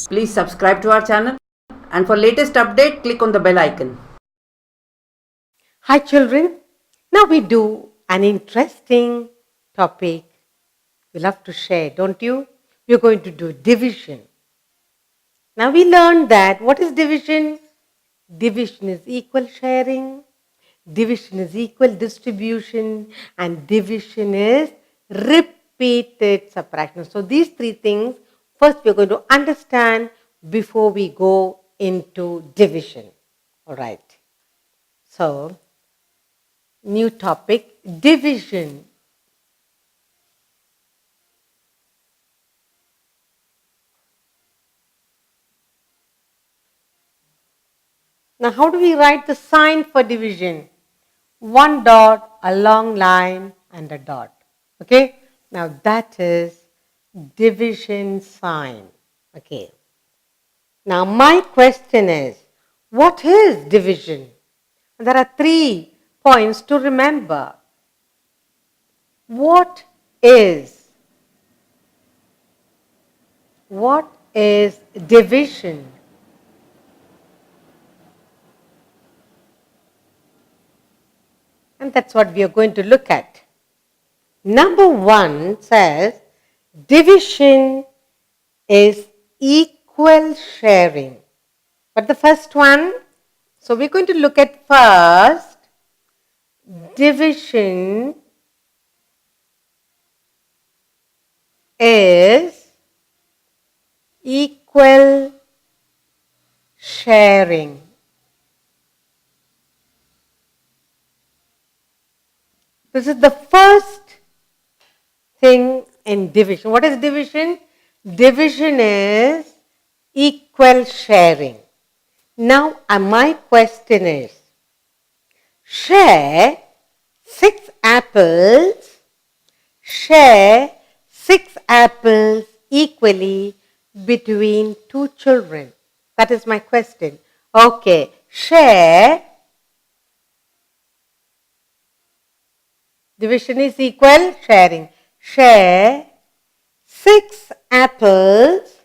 Please subscribe to our channel, and for latest update, click on the bell icon. Hi children, now we do an interesting topic we love to share, don't you? We're going to do division. Now we learned that what is division? Division is equal sharing, division is equal distribution, and division is repeated subtraction. So these three things first we're going to understand before we go into division. All right. So new topic, division. Now, how do we write the sign for division? One dot, a long line, and a dot. Okay? Now, that is division sign. Okay. Now, my question is, what is division? There are 3 points to remember. What is? What is division? And that's what we are going to look at. Number 1 says division is equal sharing. But the first one, so we're going to look at first division is equal sharing. This is the first thing in division. What is division? Division is equal sharing. Now, my question is, share 6 apples equally between 2 children. That is my question. Okay, share, division is equal sharing. Share 6 apples,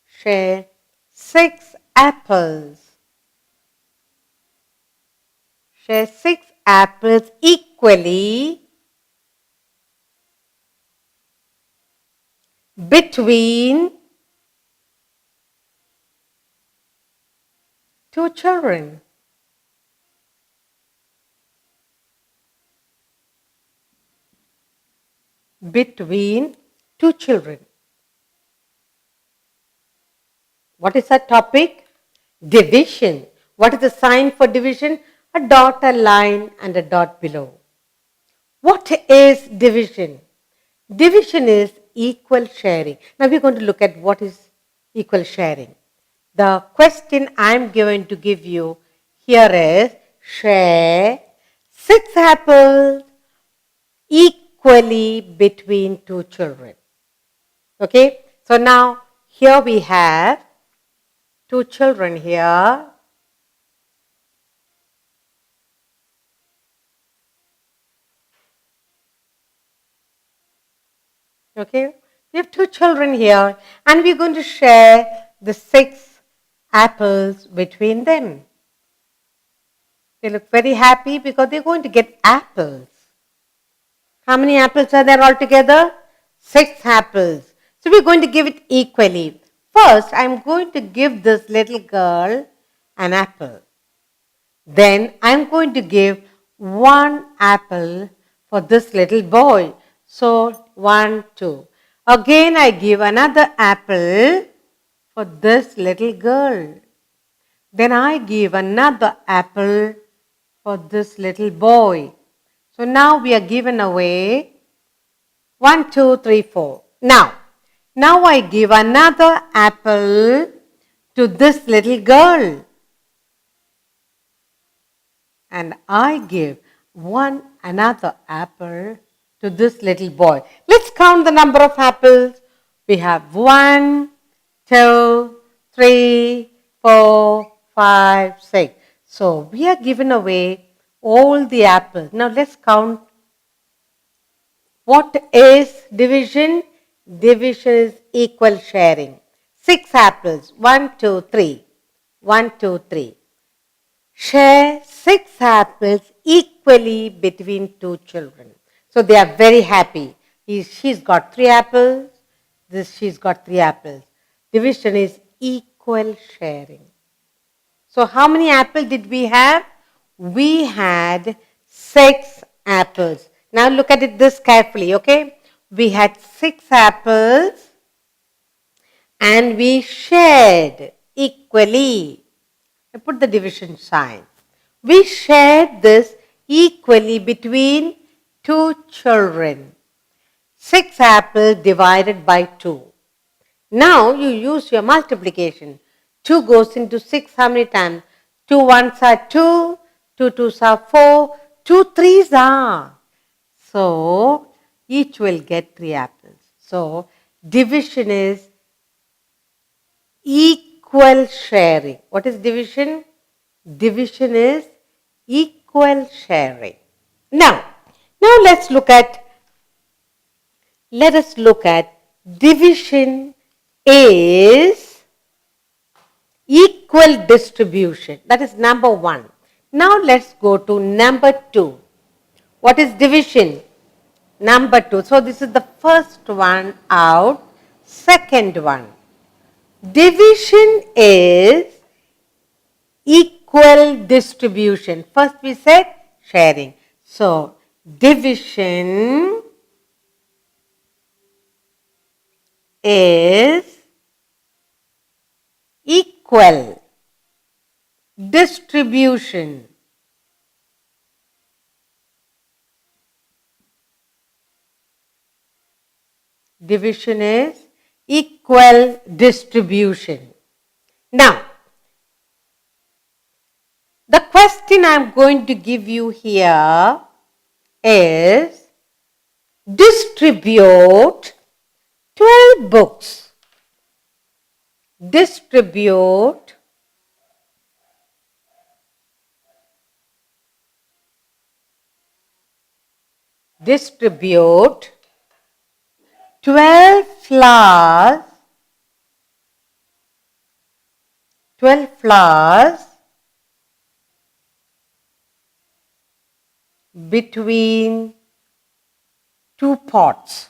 share 6 apples, share 6 apples equally between 2 children. Between 2 children. What is our topic? Division. What is the sign for division? A dot, a line, and a dot below. What is division? Division is equal sharing. Now we're going to look at what is equal sharing. The question I'm going to give you here is, share 6 apples equally between 2 children. Okay, so now here we have 2 children here. Okay, we have 2 children here and we're going to share the 6 apples between them. They look very happy because they're going to get apples. How many apples are there altogether? 6 apples. So we're going to give it equally. First, I'm going to give this little girl an apple. Then I'm going to give 1 apple for this little boy. So 1, 2. Again I give another apple for this little girl. Then I give another apple for this little boy. So now we are given away 1, 2, 3, 4. Now I give another apple to this little girl. And I give another apple to this little boy. Let's count the number of apples. We have 1, 2, 3, 4, 5, 6. So we are given away all the apples. Now let's count. What is division? Division is equal sharing. 6 apples. 1, 2, 3. 1, 2, 3. Share 6 apples equally between 2 children. So they are very happy. She's got 3 apples. She's got 3 apples. Division is equal sharing. So how many apples did we have? We had 6 apples. Now look at it this carefully, okay? We had 6 apples and we shared equally. I put the division sign. We shared this equally between 2 children. 6 apples divided by 2. Now you use your multiplication. 2 goes into 6 how many times? 2 ones are 2, 2 twos are 4, 2 threes are. So each will get 3 apples. So division is equal sharing. What is division? Division is equal sharing. Now let us look at division is equal distribution. That is number 1. Now let's go to number 2. What is division? Number 2. So this is the first one out. Second one. Division is equal distribution. First we said sharing. So division is equal distribution. Division is equal distribution. Now, the question I am going to give you here is distribute 12 books. Distribute 12 flowers between 2 pots.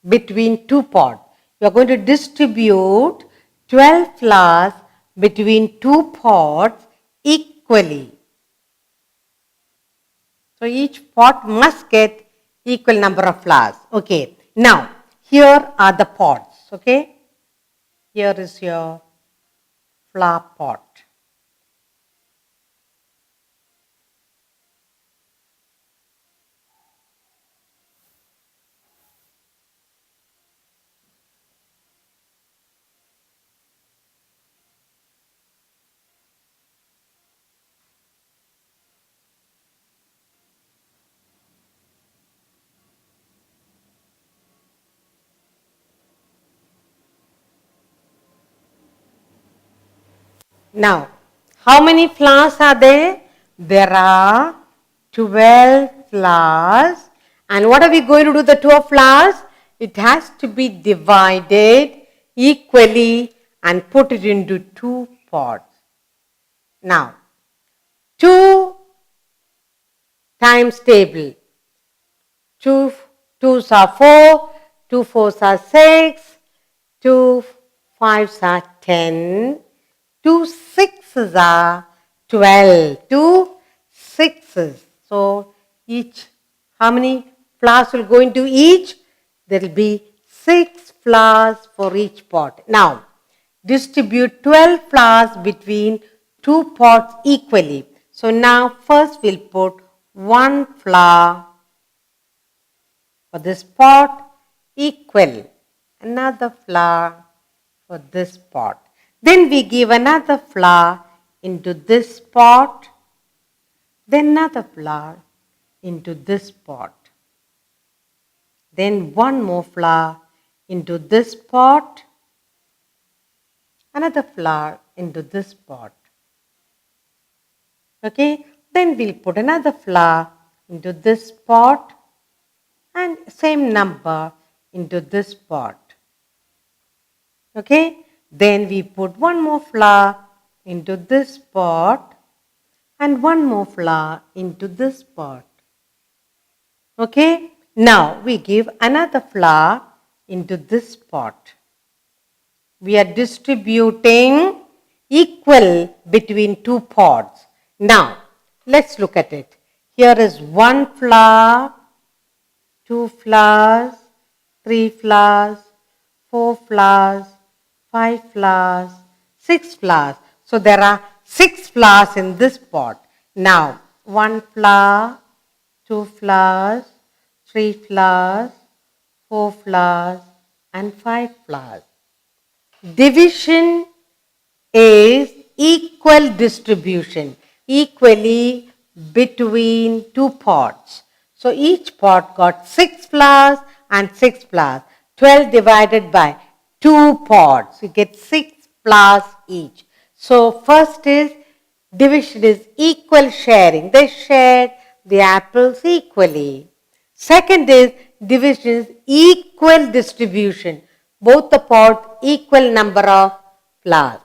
Between 2 pots. You are going to distribute 12 flowers between 2 pots equally. So each pot must get equal number of flowers. Okay. Now, here are the pots. Okay. Here is your flower pot. Now, how many flowers are there? There are 12 flowers. And what are we going to do with the 12 flowers? It has to be divided equally and put it into 2 pots. Now, 2 times table. 2 twos are 4, 2 fours are 6, 2 fives are 10, 2 sixes are 12. 2 sixes. So each, how many flowers will go into each? There will be 6 flowers for each pot. Now, distribute 12 flowers between 2 pots equally. So now first we'll put 1 flower for this pot equal. Another flower for this pot. Then we give another flower into this pot. Then another flower into this pot. Then one more flower into this pot. Another flower into this pot. Okay. Then we'll put another flower into this pot. and same number into this pot. Okay, then we put one more flour into this pot and one more flour into this pot. Okay, now we give another flour into this pot. We are distributing equal between two pots. Now, let's look at it. Here is one flour, two flours, three flours, four flours, five flours, six flours. So there are 6 flours in this pot. Now, one flour, two flours, three flours, four flours, and 5 flours. Division is equal distribution, equally between two pots. So each pot got 6 flours and 6 flours. 12 divided by 2 pots. You get 6 flours each. So first is division is equal sharing. They shared the apples equally. Second is division is equal distribution. Both the pots equal number of flours.